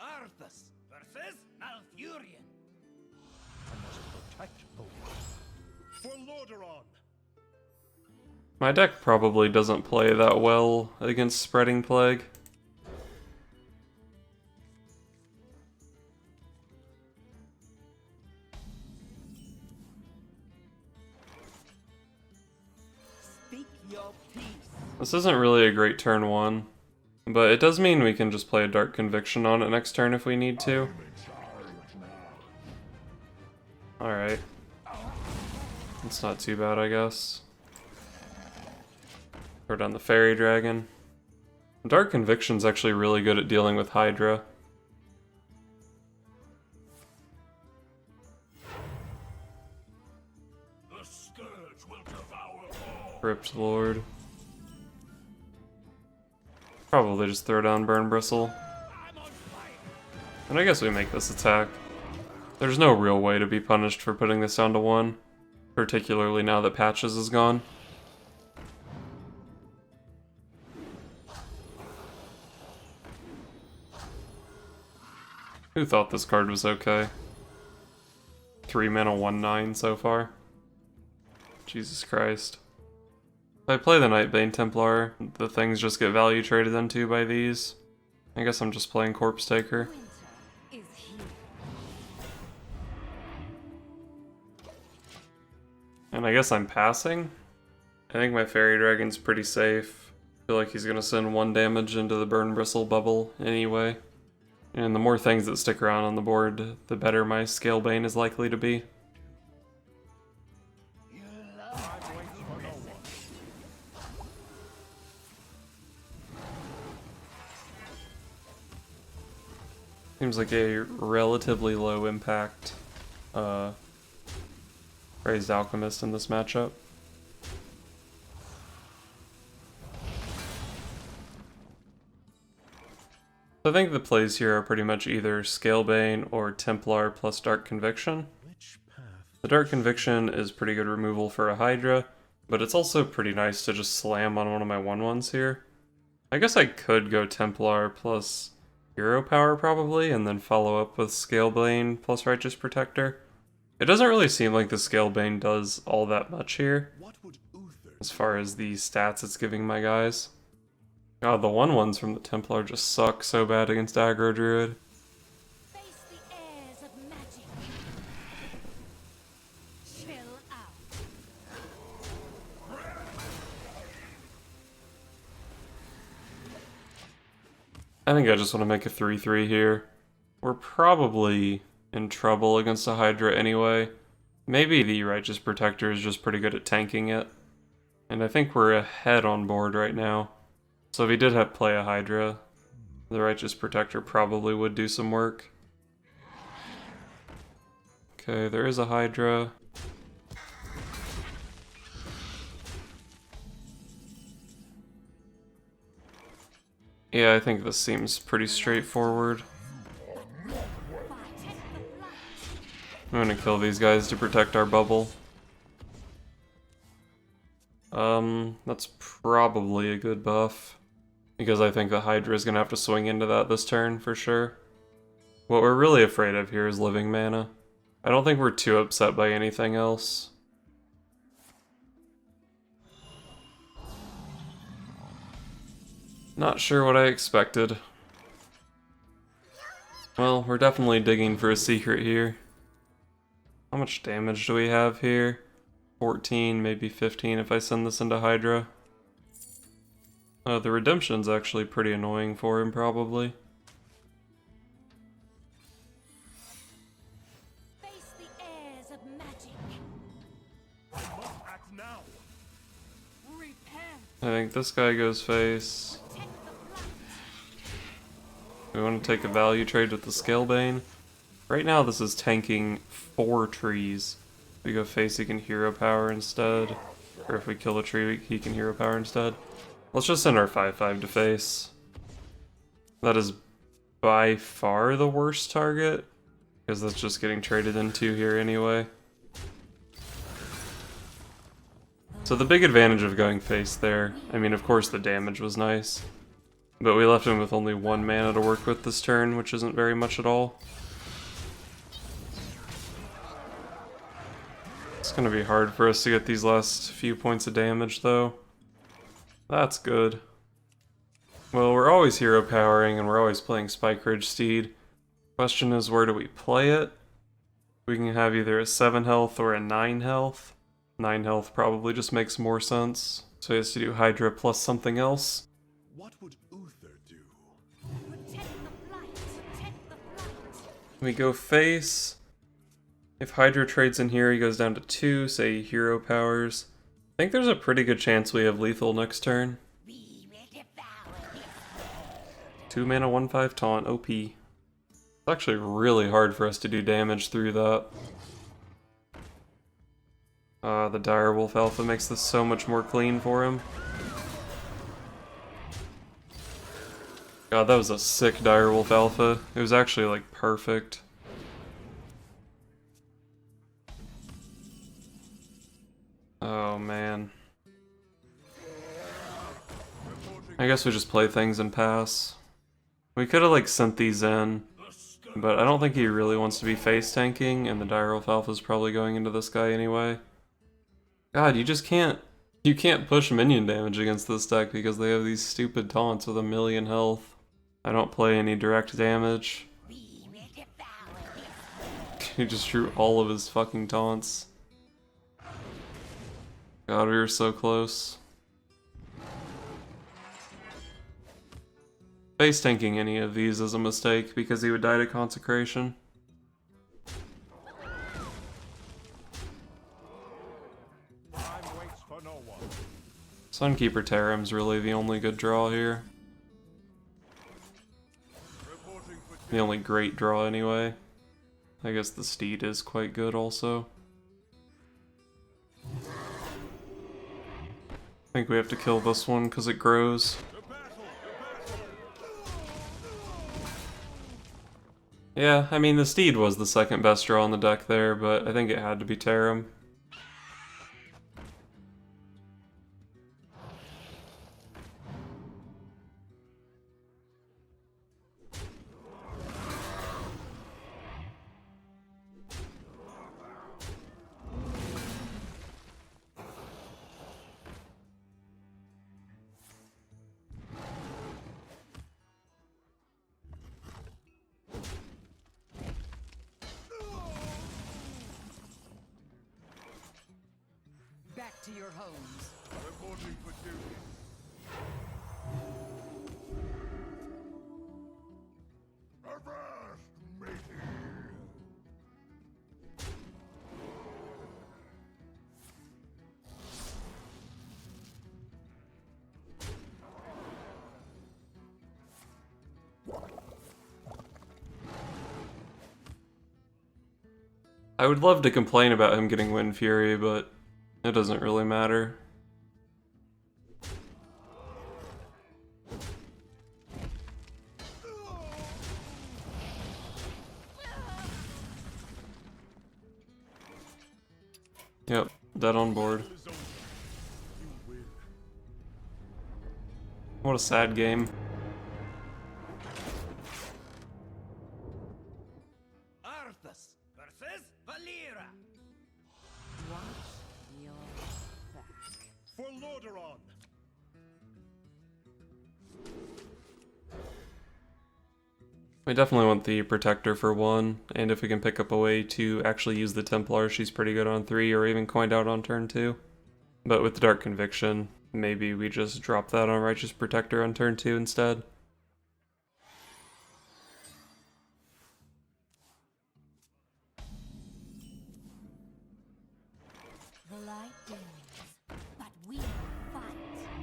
Arthas versus Malfurion. I must protect the world. For Lordaeron. My deck probably doesn't play that well against Spreading Plague. Speak your peace. This isn't really a great turn 1, but it does mean we can just play a Dark Conviction on it next turn if we need to. Alright. It's not too bad, I guess. Throw down the Fairy Dragon. Dark Conviction's actually really good at dealing with Hydra. The scourge will devour all. Crypt Lord. Probably just throw down Burn Bristle. And I guess we make this attack. There's no real way to be punished for putting this down to 1. Particularly now that Patches is gone. Who thought this card was okay? 3 mana, 1/9 so far. Jesus Christ. If I play the Nightbane Templar, the things just get value traded into by these. I guess I'm just playing Corpse Taker. And I guess I'm passing? I think my Fairy Dragon's pretty safe. I feel like he's gonna send 1 damage into the Burn Bristle bubble anyway. And the more things that stick around on the board, the better my Scalebane is likely to be. Seems like a relatively low impact Raised Alchemist in this matchup. I think the plays here are pretty much either Scalebane or Templar plus Dark Conviction. The Dark Conviction is pretty good removal for a Hydra, but it's also pretty nice to just slam on one of my 1/1s here. I guess I could go Templar plus Hero Power probably, and then follow up with Scalebane plus Righteous Protector. It doesn't really seem like the Scalebane does all that much here, as far as the stats it's giving my guys. God, the 1/1s from the Templar just suck so bad against Aggro Druid. Face the airs of magic. Chill out. I think I just want to make a 3/3 here. We're probably in trouble against a Hydra anyway. Maybe the Righteous Protector is just pretty good at tanking it. And I think we're ahead on board right now. So if he did have play a Hydra, the Righteous Protector probably would do some work. Okay, there is a Hydra. Yeah, I think this seems pretty straightforward. I'm gonna kill these guys to protect our bubble. That's probably a good buff. Because I think the Hydra is gonna have to swing into that this turn, for sure. What we're really afraid of here is living mana. I don't think we're too upset by anything else. Not sure what I expected. Well, we're definitely digging for a secret here. How much damage do we have here? 14, maybe 15 if I send this into Hydra. The Redemption's actually pretty annoying for him, probably. Face the airs of magic. Act now. Repent. I think this guy goes face. Protect the plant. We want to take a value trade with the Scalebane. Right now this is tanking 4 trees. If we go face, he can Hero Power instead. Or if we kill a tree, he can Hero Power instead. Let's just send our 5/5 to face. That is by far the worst target, because that's just getting traded into here anyway. So the big advantage of going face there, I mean of course the damage was nice, But we left him with only 1 mana to work with this turn, which isn't very much at all. It's gonna be hard for us to get these last few points of damage, though. That's good. Well, we're always hero powering, and we're always playing Spike Ridge Steed. Question is, where do we play it? We can have either a 7 health or a 9 health. 9 health probably just makes more sense. So he has to do Hydra plus something else. What would Uther do? Protect the blight. Protect the blight. We go face. If Hydra trades in here, he goes down to 2, say hero powers. I think there's a pretty good chance we have lethal next turn. We will devour this. 2 mana, 1/5 taunt, OP. It's actually really hard for us to do damage through that. The Direwolf Alpha makes this so much more clean for him. God, that was a sick Direwolf Alpha. It was actually like perfect. Oh man. I guess we just play things and pass. We could have like sent these in, but I don't think he really wants to be face tanking, and the Direwolf Alpha is probably going into this guy anyway. God, you just can't. You can't push minion damage against this deck because they have these stupid taunts with 1,000,000 health. I don't play any direct damage. We will devour this. He just drew all of his fucking taunts. God, we were so close. Face tanking any of these is a mistake because he would die to Consecration. Time waits for no one. Sunkeeper Tarim's really the only good draw here. Reporting for The only great draw anyway. I guess the Steed is quite good also. I think we have to kill this one because it grows. Yeah, I mean the Steed was the second best draw on the deck there, but I think it had to be Tarim. Back to your homes. reporting for duty. Avast, matey! I would love to complain about him getting Wind Fury, but it doesn't really matter. Yep, dead on board. What a sad game. Arthas versus Valera. Watch your back. For Lordaeron. We definitely want the Protector for 1, and if we can pick up a way to actually use the Templar, she's pretty good on 3, or even coined out on turn 2. But with the Dark Conviction, maybe we just drop that on Righteous Protector on turn 2 instead. The light dims, but we will fight.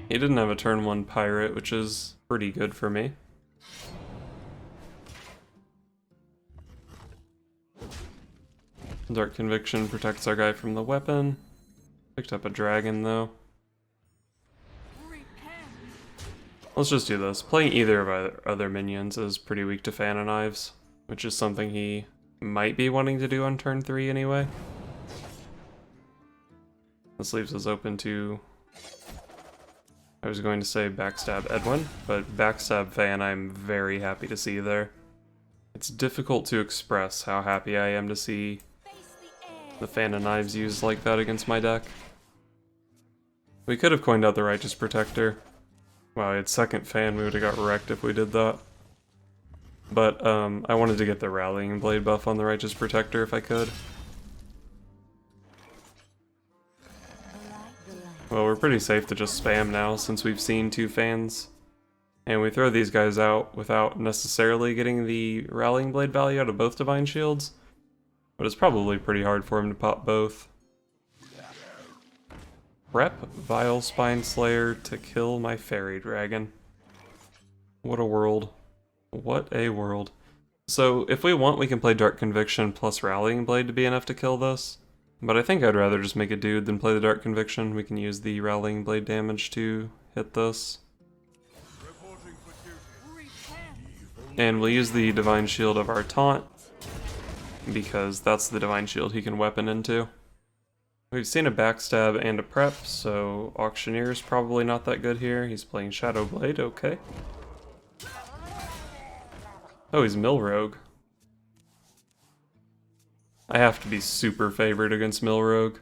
He didn't have a turn 1 Pirate, which is pretty good for me. Dark Conviction protects our guy from the weapon. Picked up a dragon though. Repent. Let's just do this. Playing either of our other minions is pretty weak to Fan of Knives, which is something he might be wanting to do on turn 3 anyway. This leaves us open to... I was going to say backstab Edwin, but backstab Fan I'm very happy to see there. It's difficult to express how happy I am to see the Fan of Knives used like that against my deck. We could have coined out the Righteous Protector. Wow, I had second Fan, we would have got wrecked if we did that. But I wanted to get the Rallying Blade buff on the Righteous Protector if I could. Well, we're pretty safe to just spam now since we've seen 2 Fans. And we throw these guys out without necessarily getting the Rallying Blade value out of both Divine Shields. But it's probably pretty hard for him to pop both. Prep Vile Spine Slayer to kill my Fairy Dragon. What a world. What a world. So if we want, we can play Dark Conviction plus Rallying Blade to be enough to kill this. But I think I'd rather just make a dude than play the Dark Conviction. We can use the Rallying Blade damage to hit this. And we'll use the Divine Shield of our taunt, because that's the Divine Shield he can weapon into. We've seen a backstab and a prep, so Auctioneer's probably not that good here. He's playing Shadow Blade, okay. Oh, he's Mill Rogue. I have to be super favored against Mill Rogue.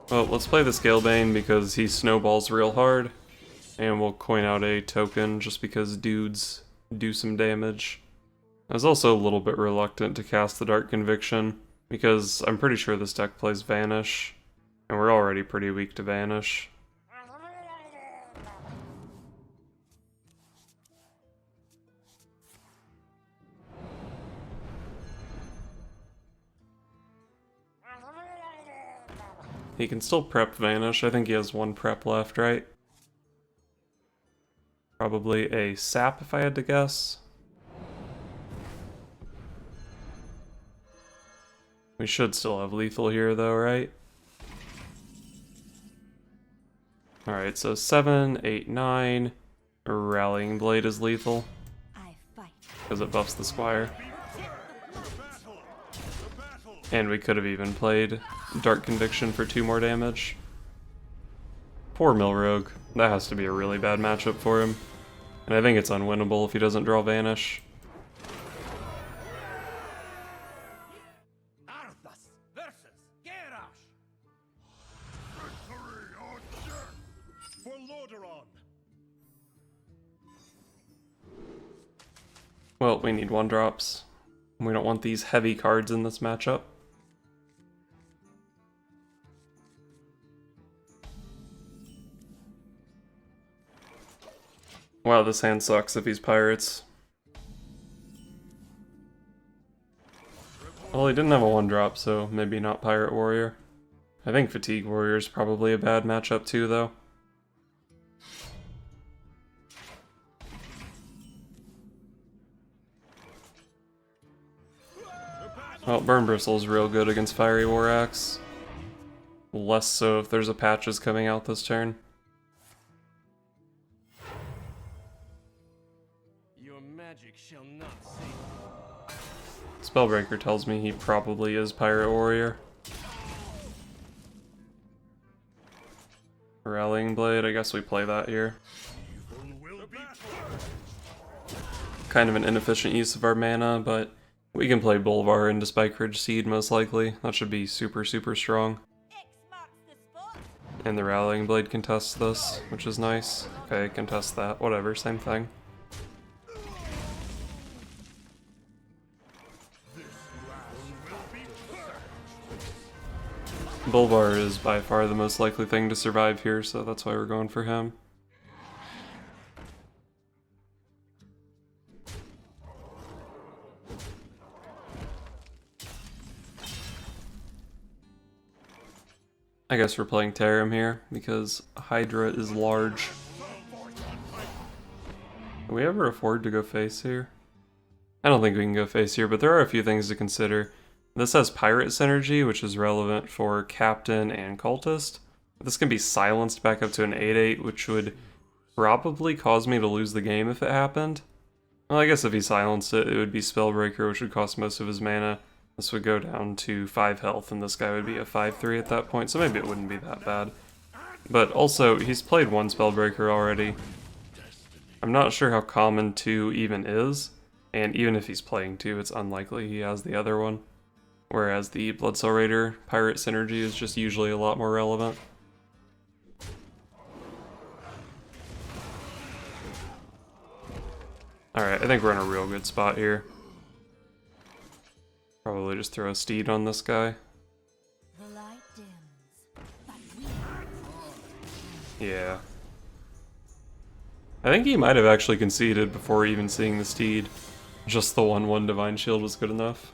Well, let's play the Scalebane because he snowballs real hard. And we'll coin out a token just because dudes do some damage. I was also a little bit reluctant to cast the Dark Conviction because I'm pretty sure this deck plays Vanish. And we're already pretty weak to Vanish. He can still prep Vanish. I think he has 1 prep left, right? Probably a sap if I had to guess. We should still have lethal here though, right? Alright, so 7, 8, 9. Rallying Blade is lethal. Because it buffs the Squire. And we could have even played Dark Conviction for 2 more damage. Poor Mill Rogue. That has to be a really bad matchup for him. And I think it's unwinnable if he doesn't draw Vanish. Arthas versus Garrosh. Victory or death for Lordaeron. Well, we need 1-drops. We don't want these heavy cards in this matchup. Wow, this hand sucks if he's pirates. Well, he didn't have a 1-drop, so maybe not Pirate Warrior. I think Fatigue Warrior is probably a bad matchup too, though. Well, Burn Bristle's real good against Fiery War Axe. Less so if there's a Patches coming out this turn. Your magic shall not save. Spellbreaker tells me he probably is Pirate Warrior. Rallying Blade, I guess we play that here. Kind of an inefficient use of our mana, but we can play Bolvar into Spike Ridge Seed most likely. That should be super, super strong. And the Rallying Blade contests this, which is nice. Okay, contest that. Whatever, same thing. Bolvar is by far the most likely thing to survive here, so that's why we're going for him. I guess we're playing Tarim here, because Hydra is large. Can we ever afford to go face here? I don't think we can go face here, but there are a few things to consider. This has Pirate Synergy, which is relevant for Captain and Cultist. This can be silenced back up to an 8/8, which would probably cause me to lose the game if it happened. Well, I guess if he silenced it, it would be Spellbreaker, which would cost most of his mana. This would go down to 5 health, and this guy would be a 5/3 at that point, so maybe it wouldn't be that bad. But also, he's played one Spellbreaker already. I'm not sure how common 2 even is, and even if he's playing 2, it's unlikely he has the other one. Whereas the Bloodsoul Raider Pirate synergy is just usually a lot more relevant. Alright, I think we're in a real good spot here. Probably just throw a steed on this guy. The light dims, but we Yeah. I think he might have actually conceded before even seeing the steed. Just the 1/1 Divine Shield was good enough.